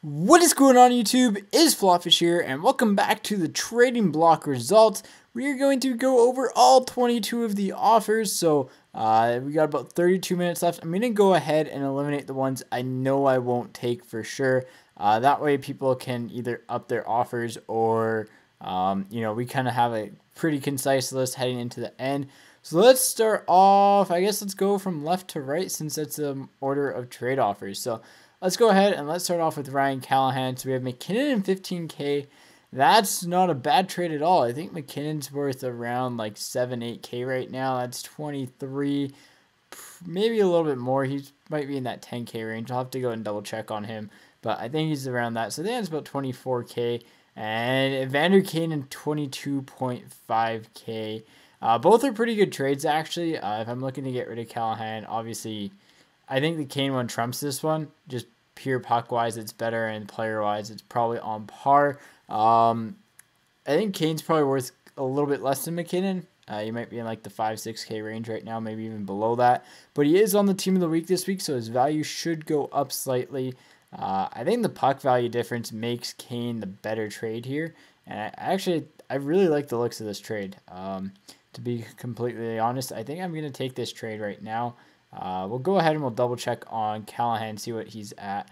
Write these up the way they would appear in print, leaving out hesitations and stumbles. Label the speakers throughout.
Speaker 1: What is going on YouTube? Is FlopFish here, and welcome back to the trading block results. We are going to go over all 22 of the offers, so we got about 32 minutes left. I'm going to go ahead and eliminate the ones I know I won't take for sure. That way people can either up their offers or, we kind of have a pretty concise list heading into the end. So let's start off, I guess let's go from left to right since that's the order of trade offers. So let's go ahead and let's start off with Ryan Callahan. So we have McKinnon in 15K. That's not a bad trade at all. I think McKinnon's worth around like 7-8K right now. That's 23, maybe a little bit more. He might be in that 10K range. I'll have to go and double check on him, but I think he's around that. So I think it's about 24K. And Evander Kane in 22.5K. Both are pretty good trades, actually. If I'm looking to get rid of Callahan, obviously, I think the Kane one trumps this one. Just pure puck-wise, it's better, and player-wise, it's probably on par. I think Kane's probably worth a little bit less than McKinnon. He might be in like the 5-6K range right now, maybe even below that. But he is on the team of the week this week, so his value should go up slightly. I think the puck value difference makes Kane the better trade here. And I really like the looks of this trade. To be completely honest, I think I'm going to take this trade right now. We'll go ahead and we'll double check on Callahan, see what he's at.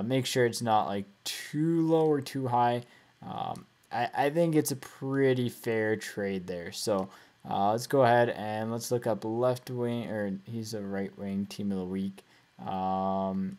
Speaker 1: Make sure it's not like too low or too high. I think it's a pretty fair trade there. So let's go ahead and let's look up left wing, or he's a right wing team of the week. NHL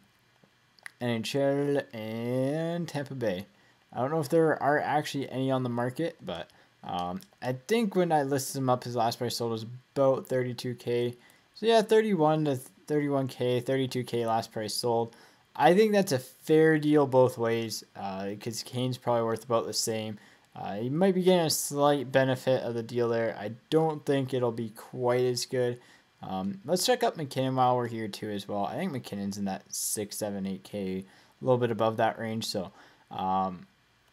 Speaker 1: and Tampa Bay. I don't know if there are actually any on the market, but I think when I listed him up, his last price sold was about 32K. So yeah, 31 to 31K, 32K last price sold. I think that's a fair deal both ways because Kane's probably worth about the same. You might be getting a slight benefit of the deal there. I don't think it'll be quite as good. Let's check out McKinnon while we're here too as well. I think McKinnon's in that 6, 7, 8K, a little bit above that range. So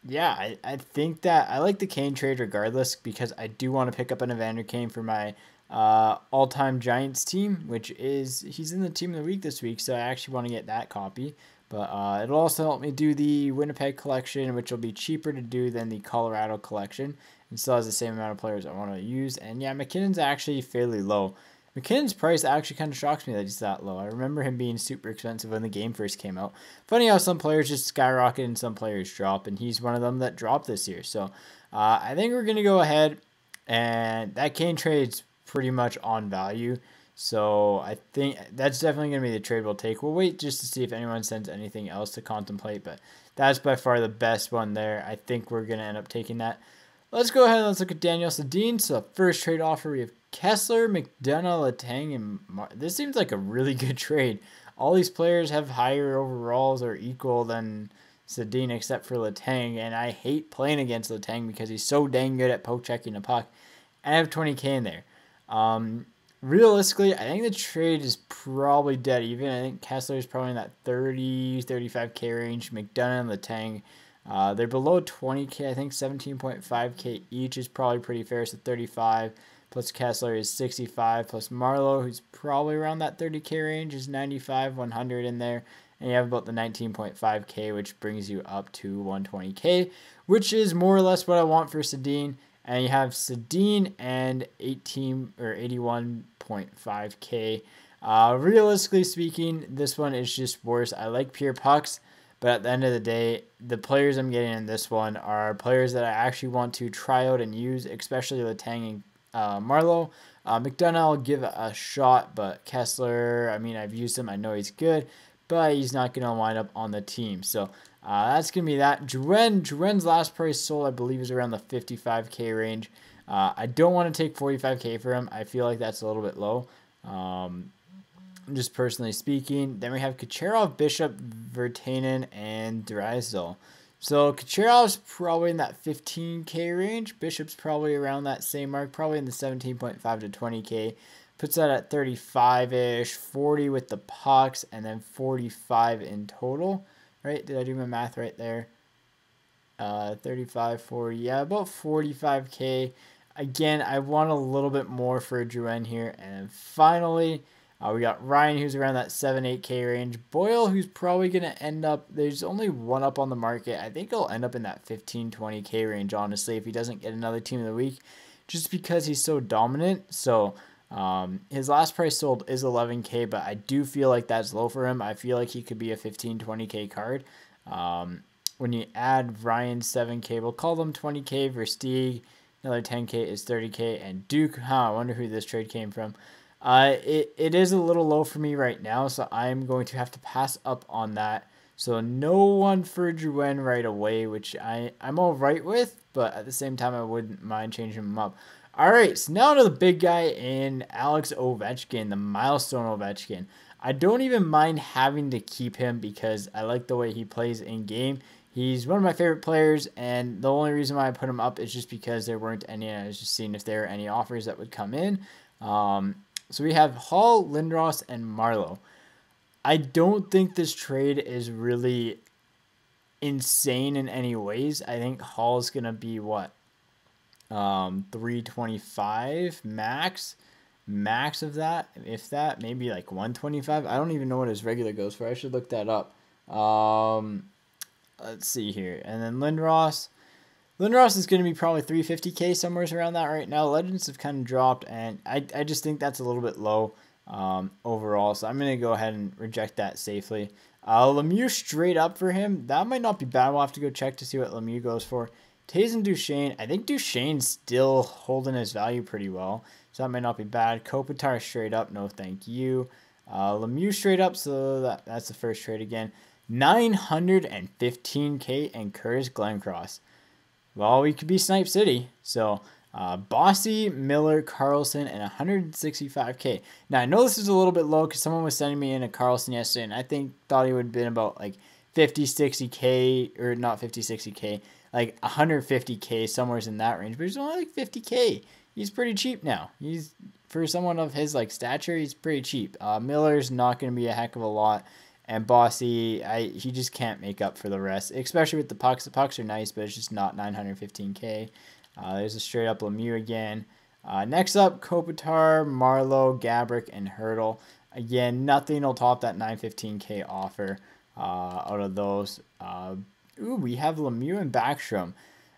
Speaker 1: yeah, I think that I like the Kane trade regardless because I do want to pick up an Evander Kane for my all-time Giants team, which is he's in the team of the week this week, so I actually want to get that copy. But it'll also help me do the Winnipeg collection, which will be cheaper to do than the Colorado collection, and still has the same amount of players I want to use. And yeah, McKinnon's actually fairly low. McKinnon's price actually kind of shocks me that he's that low. I remember him being super expensive when the game first came out. Funny how some players just skyrocket and some players drop, and he's one of them that dropped this year. So I think we're going to go ahead, and that Kane trade's pretty much on value. So I think that's definitely going to be the trade we'll take. We'll wait just to see if anyone sends anything else to contemplate, but that's by far the best one there. I think we're going to end up taking that. Let's go ahead and let's look at Daniel Sedin. So first trade offer, we have Kessler, McDonough, Letang, and this seems like a really good trade. All these players have higher overalls or equal than Sedin except for Letang, and I hate playing against Letang because he's so dang good at poke checking the puck. And I have 20K in there. Realistically, I think the trade is probably dead even. I think Kessler is probably in that 30, 35K range. McDonough and Letang, they're below 20K. I think 17.5K each is probably pretty fair. So 35 plus Kessler is 65 plus Marlowe, who's probably around that 30K range, is 95, 100 in there. And you have about the 19.5K, which brings you up to 120K, which is more or less what I want for Sedin. And you have Sedin and 18 or 81.5K. Realistically speaking, this one is just worse. I like pure pucks, but at the end of the day, the players I'm getting in this one are players that I actually want to try out and use, especially Letang and Marlowe. McDonough I'll give a shot, but Kessler, I mean, I've used him. I know he's good, but he's not going to wind up on the team. So that's going to be that. Juren's last price sold, I believe, is around the 55K range. I don't want to take 45K for him. I feel like that's a little bit low, just personally speaking. Then we have Kucherov, Bishop, Virtanen, and Drysdale. So Kucherov's probably in that 15K range. Bishop's probably around that same mark, probably in the 17.5 to 20K. Puts that at 35-ish, 40 with the pucks, and then 45 in total. Right? Did I do my math right there? 35, 40. Yeah, about 45K. Again, I want a little bit more for Drouin here. And finally, We got Ryan, who's around that 7-8K range. Boyle, who's probably going to end up, there's only one up on the market. I think he'll end up in that 15-20K range, honestly, if he doesn't get another team of the week, just because he's so dominant. So his last price sold is 11K, but I do feel like that's low for him. I feel like he could be a 15-20K card. When you add Ryan 7K, we'll call them 20K, Versteeg, another 10K is 30K, and Duke, I wonder who this trade came from. It is a little low for me right now, so I'm going to have to pass up on that. So no one for Drouin right away, which I'm all right with, but at the same time, I wouldn't mind changing him up. All right, so now to the big guy in Alex Ovechkin, the milestone Ovechkin. I don't even mind having to keep him because I like the way he plays in game. He's one of my favorite players, and the only reason why I put him up is just because there weren't any. I was just seeing if there were any offers that would come in. So we have Hall, Lindros, and Marleau. I don't think this trade is really insane in any ways. I think Hall's going to be what? 325 max of that, if that, maybe like 125. I don't even know what his regular goes for. I should look that up. Let's see here. And then Lindros is going to be probably 350K, somewhere around that right now. Legends have kind of dropped, and I just think that's a little bit low overall. So I'm going to go ahead and reject that safely. Lemieux straight up for him. That might not be bad. We'll have to go check to see what Lemieux goes for. Taves and Duchesne. I think Duchesne's still holding his value pretty well, so that might not be bad. Kopitar straight up. No, thank you. Lemieux straight up, so that's the first trade again. 915K and Curtis Glencross. Well, we could be Snipe City. So, Bossy, Miller, Carlson, and 165K. Now, I know this is a little bit low because someone was sending me in a Carlson yesterday, and I thought he would have been about like 50, 60K, or not 50, 60K, like 150K, somewhere in that range. But he's only like 50K. He's pretty cheap now. For someone of his like stature, he's pretty cheap. Miller's not going to be a heck of a lot. And Bossy, he just can't make up for the rest, especially with the pucks. The pucks are nice, but it's just not 915K. There's a straight up Lemieux again. Next up, Kopitar, Marleau, Gabrick, and Hurdle. Again, nothing will top that 915K offer out of those. We have Lemieux and Backstrom.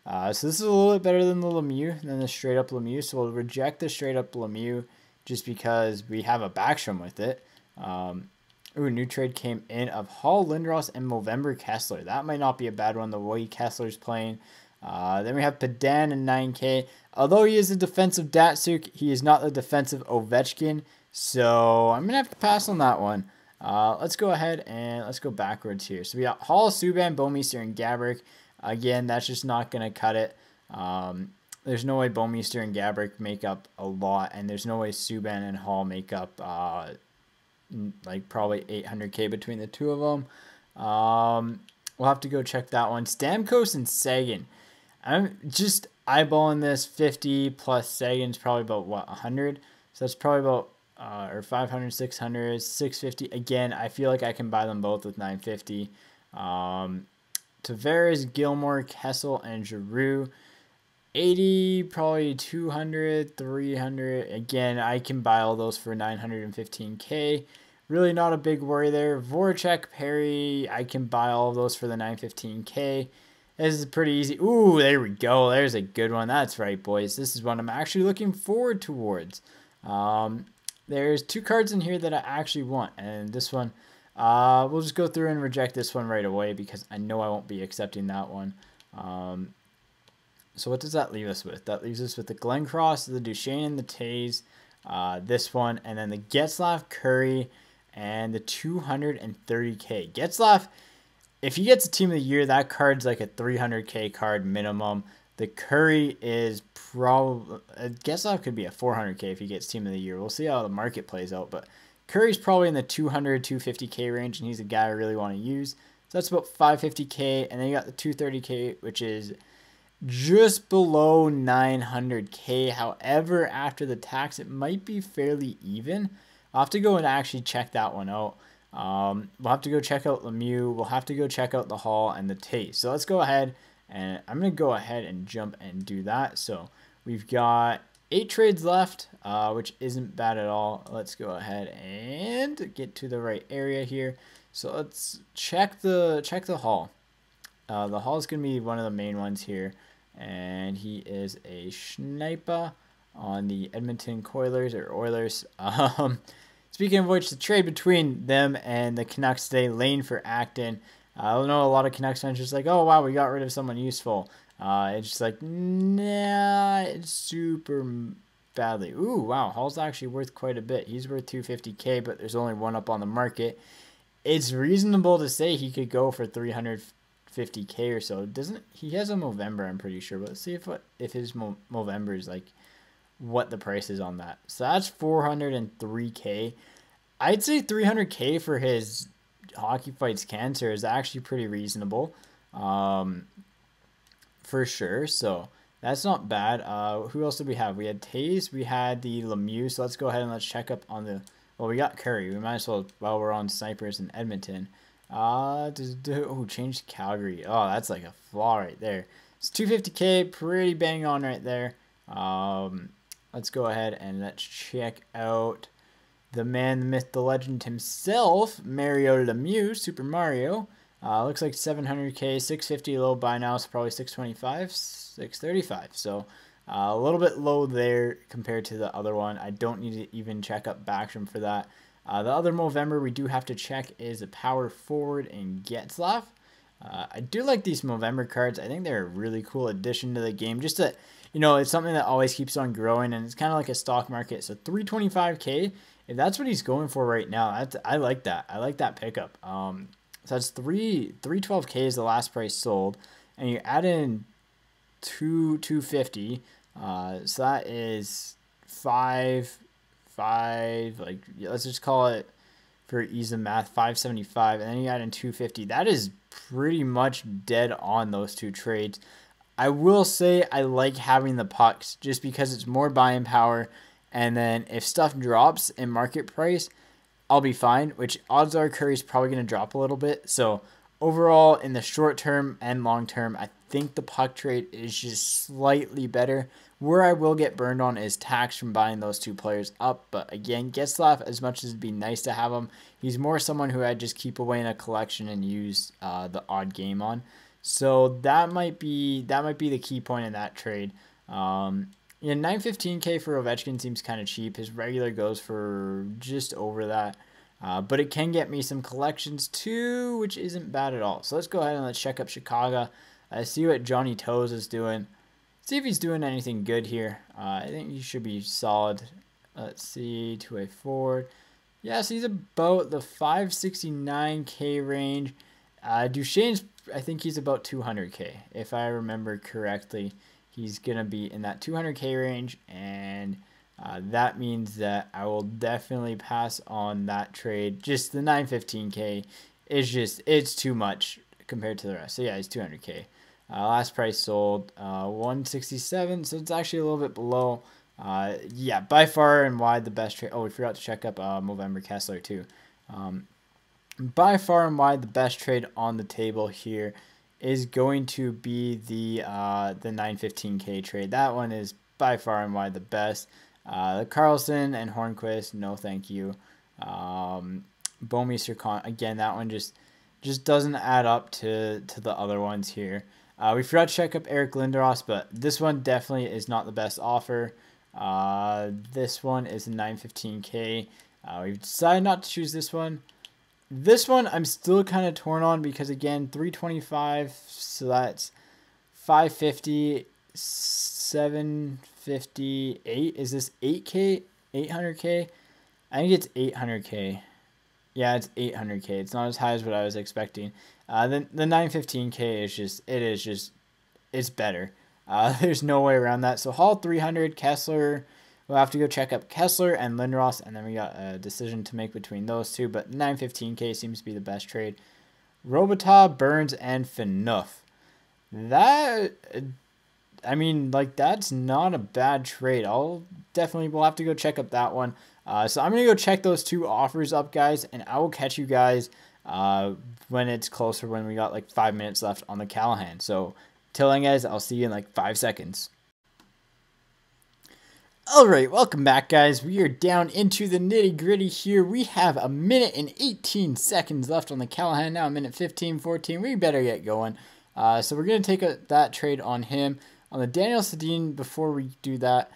Speaker 1: So this is a little bit better than the Lemieux, than the straight up Lemieux. So we'll reject the straight up Lemieux just because we have a Backstrom with it. New trade came in of Hall, Lindros, and Movember Kessler. That might not be a bad one, the way Kessler's playing. Then we have Padan and 9K. Although he is a defensive Datsuk, he is not the defensive Ovechkin. So I'm going to have to pass on that one. Let's go ahead and let's go backwards here. So we got Hall, Subban, Bouwmeester, and Gabrick. Again, that's just not going to cut it. There's no way Bouwmeester and Gabrick make up a lot, and there's no way Subban and Hall make up like probably 800K between the two of them. We'll have to go check that one. Stamkos and Sagan. I'm just eyeballing this 50 plus Sagan's probably about what, 100? So that's probably about or 500, 600, 650. Again, I feel like I can buy them both with 950. Tavares, Gilmore, Kessel, and Giroux. 80, probably 200, 300. Again, I can buy all those for 915K. Really not a big worry there. Voracek, Perry, I can buy all of those for the 915K. This is pretty easy. Ooh, there we go. There's a good one. That's right, boys. This is one I'm actually looking forward towards. There's two cards in here that I actually want. And this one, we'll just go through and reject this one right away because I know I won't be accepting that one. So what does that leave us with? That leaves us with the Glencross, the Duchesne, and the Taze, this one, and then the Getzlaf, Curry, and the 230K. Getzlaf, if he gets a Team of the Year, that card's like a 300K card minimum. The Curry is probably, Getzlaf could be a 400K if he gets Team of the Year. We'll see how the market plays out, but Curry's probably in the 200, 250K range, and he's a guy I really want to use. So that's about 550K, and then you got the 230K, which is just below 900K. However, after the tax, it might be fairly even. I'll have to go and actually check that one out. We'll have to go check out Lemieux. We'll have to go check out the Hall and the Taze. So let's go ahead, and I'm going to go ahead and jump and do that. So we've got 8 trades left, which isn't bad at all. Let's go ahead and get to the right area here. So let's check the haul. The haul is going to be one of the main ones here, and he is a sniper on the Edmonton Oilers. Speaking of which, the trade between them and the Canucks today, Lane for Acton. I don't know, a lot of Canucks fans just like, oh wow, we got rid of someone useful. It's just like, nah, it's super badly. Ooh, wow, Hall's actually worth quite a bit. He's worth 250K, but there's only one up on the market. It's reasonable to say he could go for 350K or so. Doesn't he has a Movember, I'm pretty sure. But let's see if his Movember is like what the price is on that. So that's 403K. I'd say 300K for his Hockey Fights Cancer is actually pretty reasonable, for sure. So that's not bad. Who else did we have? We had Taze, we had the Lemieux. So let's go ahead and let's check up on the. Well, we got Curry. We might as well while we're on snipers in Edmonton. Change to Calgary. Oh, that's like a flaw right there. It's 250K, pretty bang on right there. Let's go ahead and let's check out the man, the myth, the legend himself, Mario Lemieux, Super Mario. Looks like 700K, 650 low buy now, so probably 625, 635. So a little bit low there compared to the other one. I don't need to even check up Backstrom for that. The other Movember we do have to check is a power forward in Getzlaf. I do like these Movember cards. I think they're a really cool addition to the game. Just to, it's something that always keeps on growing, and it's kind of like a stock market. So 325K, if that's what he's going for right now, I like that. I like that pickup. So that's 312K is the last price sold, and you add in 250. So that is five. Like let's just call it for ease of math, 575, and then you add in 250. That is pretty much dead on those two trades. I will say I like having the pucks just because it's more buying power, and then if stuff drops in market price, I'll be fine, which odds are Curry's probably going to drop a little bit. So overall, in the short term and long term, I think the puck trade is just slightly better. Where I will get burned on is tax from buying those two players up. But again, Getzlaf, as much as it'd be nice to have him, he's more someone who I'd just keep away in a collection and use the odd game on. So that might be the key point in that trade. 915K for Ovechkin seems kind of cheap. His regular goes for just over that. But it can get me some collections too, which isn't bad at all. So let's go ahead and let's check up Chicago. See what Johnny Toes is doing. See if he's doing anything good here. I think he should be solid. Let's see, two-way forward. Yes, he's about the 569K range. Duchesne's, I think he's about 200K. If I remember correctly, he's going to be in that 200K range, and that means that I will definitely pass on that trade. Just the 915K is it's too much compared to the rest. So yeah, he's 200K. Last price sold 167, so it's actually a little bit below. Yeah, by far and wide the best trade. Oh, we forgot to check up Movember Kessler too. By far and wide the best trade on the table here is going to be the 915K trade. That one is by far and wide the best. The Carlson and Hornquist, no thank you. Bouwmeester, again, that one just doesn't add up to the other ones here. We forgot to check up Eric Lindros, but this one definitely is not the best offer. This one is a 915K. We've decided not to choose this one. This one I'm still kind of torn on because, again, 325, so that's 550, 758. Is this 8K? 800K? I think it's 800K. Yeah, it's 800K. It's not as high as what I was expecting. The 915K it's better. There's no way around that. So Hall 300, Kessler. We'll have to go check up Kessler and Lindros, and then we got a decision to make between those two. But 915K seems to be the best trade. Robitaille, Burns, and Phaneuf. That, I mean, like, that's not a bad trade. We'll have to go check up that one. So I'm going to go check those two offers up, guys, and I will catch you guys when it's closer, when we got like 5 minutes left on the Callahan. So till then, guys, I'll see you in like 5 seconds. Alright, welcome back, guys. We are down into the nitty-gritty here. We have a minute and 18 seconds left on the Callahan. Now a minute 15, 14. We better get going. So we're going to take that trade on him. On the Daniel Sedin, before we do that,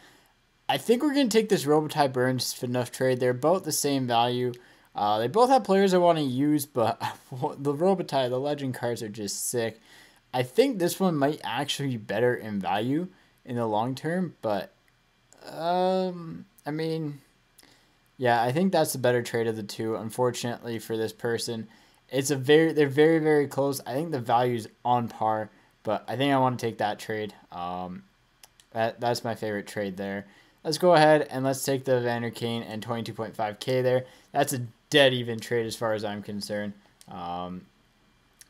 Speaker 1: I think we're going to take this Robitaille Burns enough trade. They're both the same value. They both have players I want to use, but the Robitaille, the Legend cards are just sick. I think this one might actually be better in value in the long term, but I mean, yeah, I think that's the better trade of the two. Unfortunately for this person, they're very, very close. I think the value's on par, but I think I want to take that trade. That's my favorite trade there. Let's go ahead and let's take the Vander Kane and 22.5K there. That's a dead even trade as far as I'm concerned.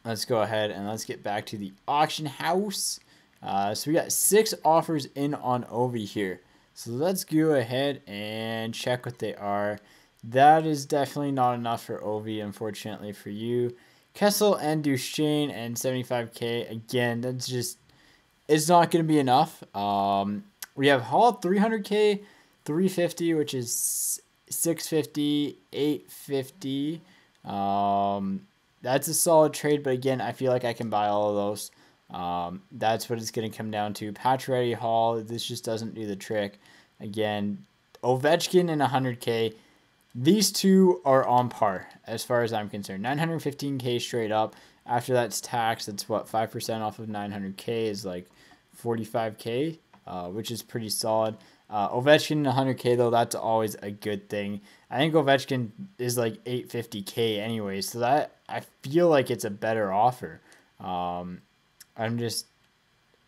Speaker 1: Let's go ahead and let's get back to the auction house. So we got 6 offers in on Ovi here. So let's go ahead and check what they are. That is definitely not enough for Ovi, unfortunately for you. Kessel and Duchesne and 75K. Again, that's just, it's not going to be enough. We have Hall 300K, 350, which is 650, 850. That's a solid trade, but again, I feel like I can buy all of those. That's what it's going to come down to. Pacioretty, Hall, this just doesn't do the trick. Again, Ovechkin and 100K. These two are on par as far as I'm concerned. 915K straight up. After that's tax, that's what, 5% off of 900K is like 45K, which is pretty solid. Ovechkin and 100K, though, that's always a good thing. I think Ovechkin is like 850K anyway, so that I feel like it's a better offer. I'm just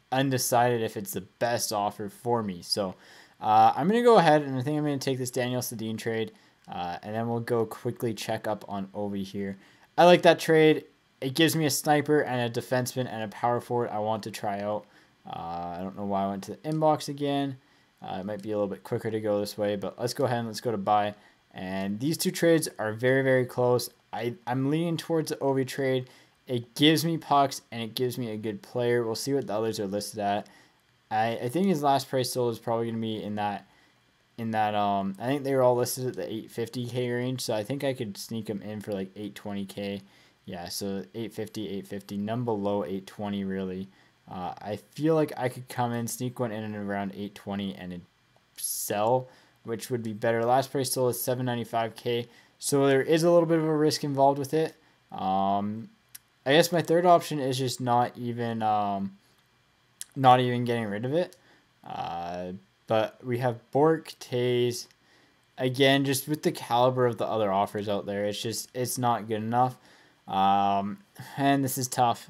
Speaker 1: undecided if it's the best offer for me. So I'm going to go ahead, and I think I'm going to take this Daniel Sedin trade, and then we'll go quickly check up on Ovi here. I like that trade. It gives me a sniper and a defenseman and a power forward I want to try out. I don't know why I went to the inbox again. It might be a little bit quicker to go this way, but let's go ahead and let's go to buy. And these two trades are very, very close. I'm leaning towards the Ovi trade. It gives me pucks and it gives me a good player. We'll see what the others are listed at. I think his last price sold is probably going to be in that I think they were all listed at the 850K range, so I think I could sneak him in for like 820K. Yeah, so 850, none below 820 really. I feel like I could come in, sneak one in and around 820 and sell, which would be better. Last price sold is 795K, so there is a little bit of a risk involved with it. I guess my third option is just not even getting rid of it. But we have Bork, Taze. Again, just with the caliber of the other offers out there, it's not good enough. And this is tough.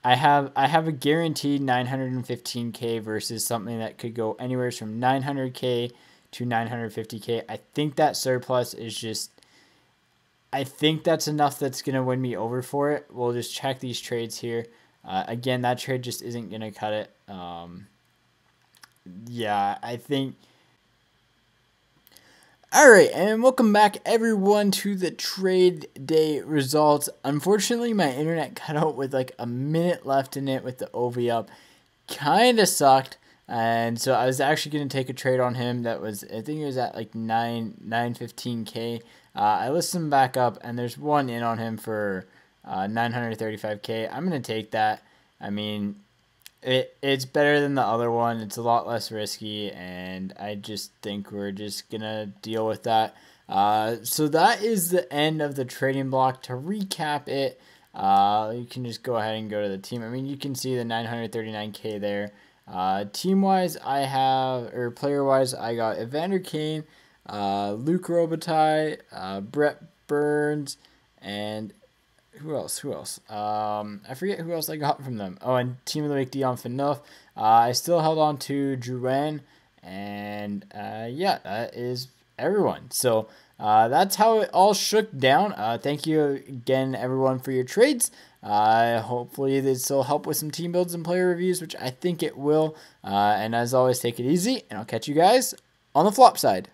Speaker 1: I have a guaranteed 915K versus something that could go anywhere from 900K to 950K. I think that surplus is just, I think that's enough that's going to win me over for it. We'll just check these trades here. Again, that trade just isn't going to cut it. Yeah, I think. Alright, and welcome back everyone to the trade day results. Unfortunately, my internet cut out with like a minute left in it with the OV up. Kinda sucked. And so I was actually going to take a trade on him that was, I think it was at like 915K. I listed him back up, and there's one in on him for 935K. I'm going to take that. I mean, it's better than the other one. It's a lot less risky, and I just think we're just going to deal with that. So that is the end of the trading block. To recap it, you can just go ahead and go to the team. I mean, you can see the 939K there. Team-wise, player-wise, I got Evander Kane, Luke Robitaille, Brett Burns, and who else? I forget who else I got from them. Oh, and Team of the Week, Dion Phaneuf. I still held on to Drouin, and yeah, that is everyone. So that's how it all shook down. Thank you again, everyone, for your trades. Hopefully this will help with some team builds and player reviews, which I think it will. And as always, take it easy, and I'll catch you guys on the flop side.